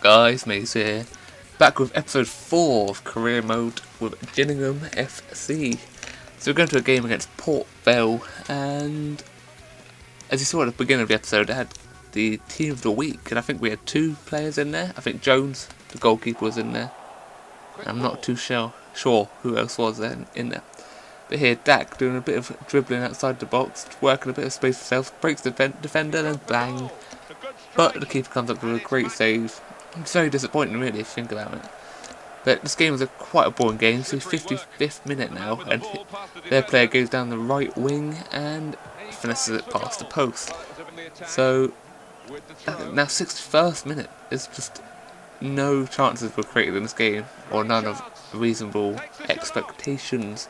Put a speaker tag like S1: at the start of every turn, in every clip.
S1: Guys, Maze here, back with episode 4 of Career Mode with Gillingham FC. So we're going to a game against Port Vale, and as you saw at the beginning of the episode, it had the team of the week, and I think we had 2 players in there. I think Jones, the goalkeeper, was in there. I'm not too sure who else was in there. But here, Dak doing a bit of dribbling outside the box, working a bit of space for himself, breaks the defender, and bang. But the keeper comes up with a great save. It's very disappointing, really, if you think about it. But this game was quite a boring game. So 55th minute now, and their player goes down the right wing and finishes it past the post. So now 61st minute, there's just no chances were created in this game, or none of reasonable expectations.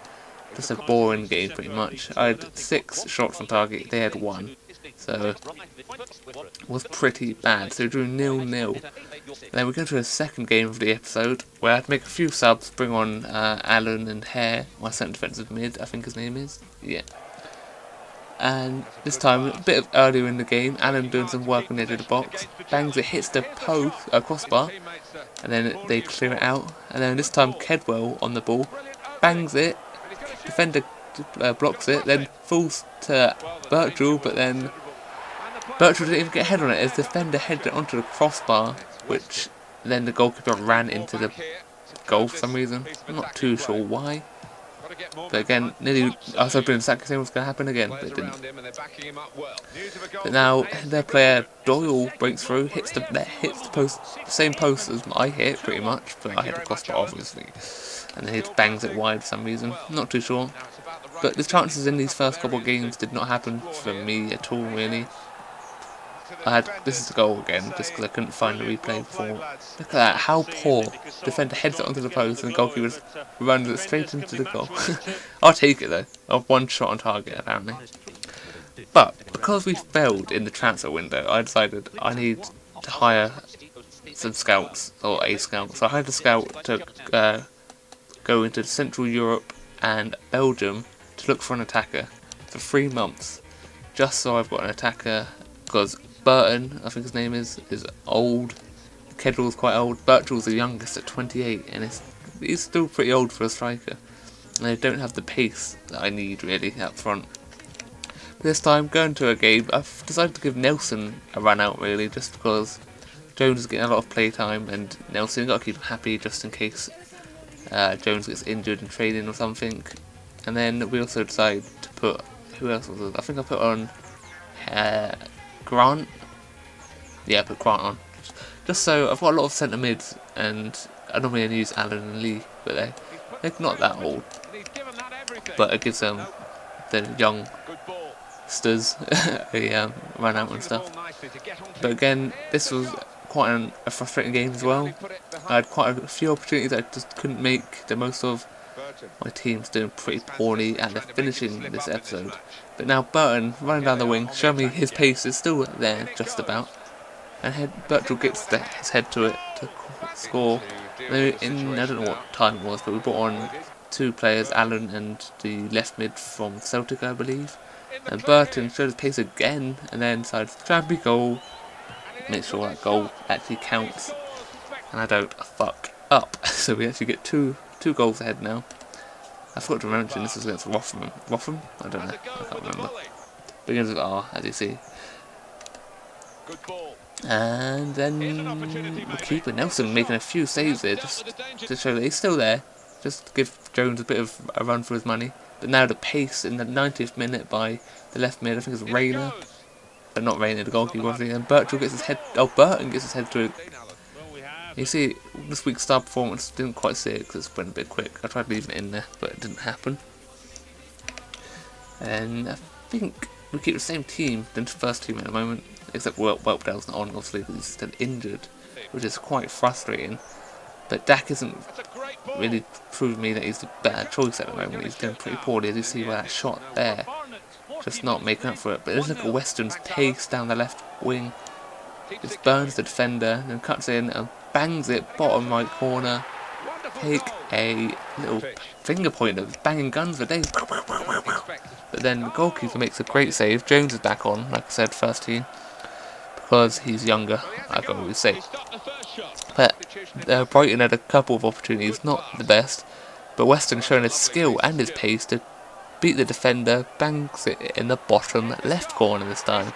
S1: Just a boring game, pretty much. I had 6 shots on target, they had 1. So it was pretty bad. So we drew 0-0. Then we go to a second game of the episode where I had to make a few subs, bring on Alan and Hare, my centre defensive mid, I think his name is. Yeah. And this time, a bit earlier in the game, Alan doing some work on the edge of the box, bangs it, hits the crossbar, and then they clear it out. And then this time, Kedwell on the ball, bangs it, defender blocks it, then falls to Birchall, but then Birchall didn't even get a head on it as the defender headed it onto the crossbar, which then the goalkeeper ran into the goal for some reason. I'm not too sure why. But again, nearly I was hoping the second thing was going to happen again, but it didn't. But now their player Doyle breaks through, hits the post, same post as I hit pretty much, but I hit the crossbar obviously, and then he bangs it wide for some reason. Not too sure. But the chances in these first couple of games did not happen for me at all, really. This is the goal again, just because I couldn't find the replay before. Look at that, how poor. Defender heads it onto the post and the goalkeeper runs it straight into the goal. I'll take it though. I've 1 shot on target apparently. But because we failed in the transfer window, I decided I need to hire some scouts, or a scout. So I hired a scout to go into Central Europe and Belgium to look for an attacker for 3 months, just so I've got an attacker, because Burton, I think his name is old, Kedwell's quite old, Birchall's the youngest at 28, and he's still pretty old for a striker, and they don't have the pace that I need really up front. But this time, going to a game, I've decided to give Nelson a run out really, just because Jones is getting a lot of play time, and Nelson, got to keep him happy just in case Jones gets injured in training or something. And then we also decided to put, who else was it? I think I put on Grant. Yeah, I put Grant on. Just so I've got a lot of centre mids, and I normally only use Alan and Lee, but they're not that old. But it gives them the youngsters a run out and stuff. But again, this was quite a frustrating game as well. I had quite a few opportunities that I just couldn't make the most of. My team's doing pretty poorly at the finishing this episode. But now Burton running down the wing, showing me his pace is still there just about. And Birchall gets his head to it to score. I don't know what time it was, but we brought on 2 players, Alan and the left mid from Celtic, I believe. And Burton showed his pace again, and then decides to try and be goal. Make sure that goal actually counts, and I don't fuck up. So we actually get two goals ahead now. I forgot to mention this was against Rotham? I don't know, I can't remember. Begins with R, as you see. And then the keeper Nelson making a few saves there, just to show that he's still there, just to give Jones a bit of a run for his money. But now the pace in the 90th minute by the left mid, I think it's Rayner, but not Rayner, the goalkeeper obviously, and Burton gets his head to it. You see, this week's star performance didn't quite see it because it went a bit quick. I tried leaving it in there, but it didn't happen. And I think we keep the same team than the first team at the moment, except Whelpdale's not on, obviously, because he's still injured, which is quite frustrating. But Dak isn't really proving me that he's the better choice at the moment. He's doing pretty poorly, as you see by that shot there. Just not making up for it. But let's look at Weston's pace down the left wing. Just burns the defender, then cuts in and bangs it bottom right corner. Take a little finger pointer, banging guns for days. But then the goalkeeper makes a great save. Jones is back on, like I said, first team, because he's younger, like I always say. But Brighton had a couple of opportunities, not the best, but Weston showing his skill and his pace to beat the defender, bangs it in the bottom left corner this time.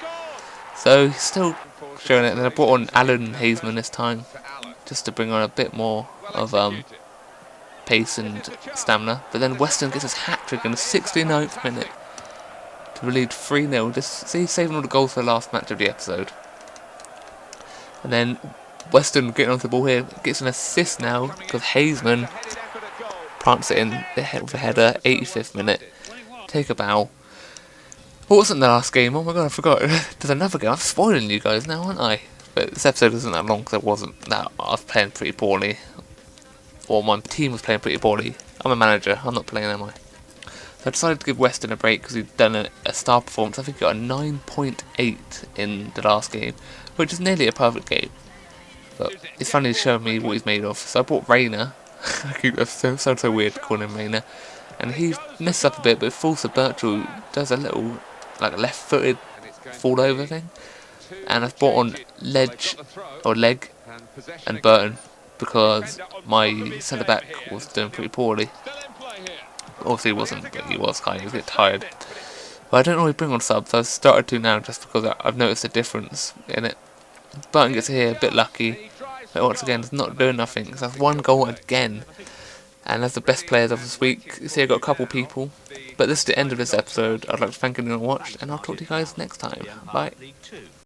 S1: So he's still showing it, and then I brought on Alan Hazeman this time, just to bring on a bit more of pace and stamina. But then Weston gets his hat-trick in the 69th minute to lead 3-0. Just see, saving all the goals for the last match of the episode. And then Weston getting onto the ball here, gets an assist now because Hazeman plants it in with a header, 85th minute. Take a bow. What wasn't the last game? Oh my god, I forgot. There's another game. I'm spoiling you guys now, aren't I? But this episode isn't that long because it wasn't that. I was playing pretty poorly. Or my team was playing pretty poorly. I'm a manager. I'm not playing, am I? So I decided to give Weston a break because he'd done a star performance. I think he got a 9.8 in the last game, which is nearly a perfect game. But it's funny showing me what he's made of. So I bought Rayner. It sounds so weird calling him Rayner. And he messed up a bit, but falls to Birchall, does a little like left-footed fall over thing. And I've brought on Leg and Burton because my centre back was doing pretty poorly. Obviously he wasn't, but he was kind of a bit tired. But I don't always bring on subs. I've started to now just because I've noticed a difference in it. Burton gets here, a bit lucky, but once again it's not doing nothing. So that's one goal again. And as the best players of this week, you see I've got a couple people. But this is the end of this episode. I'd like to thank anyone who watched, and I'll talk to you guys next time. Bye.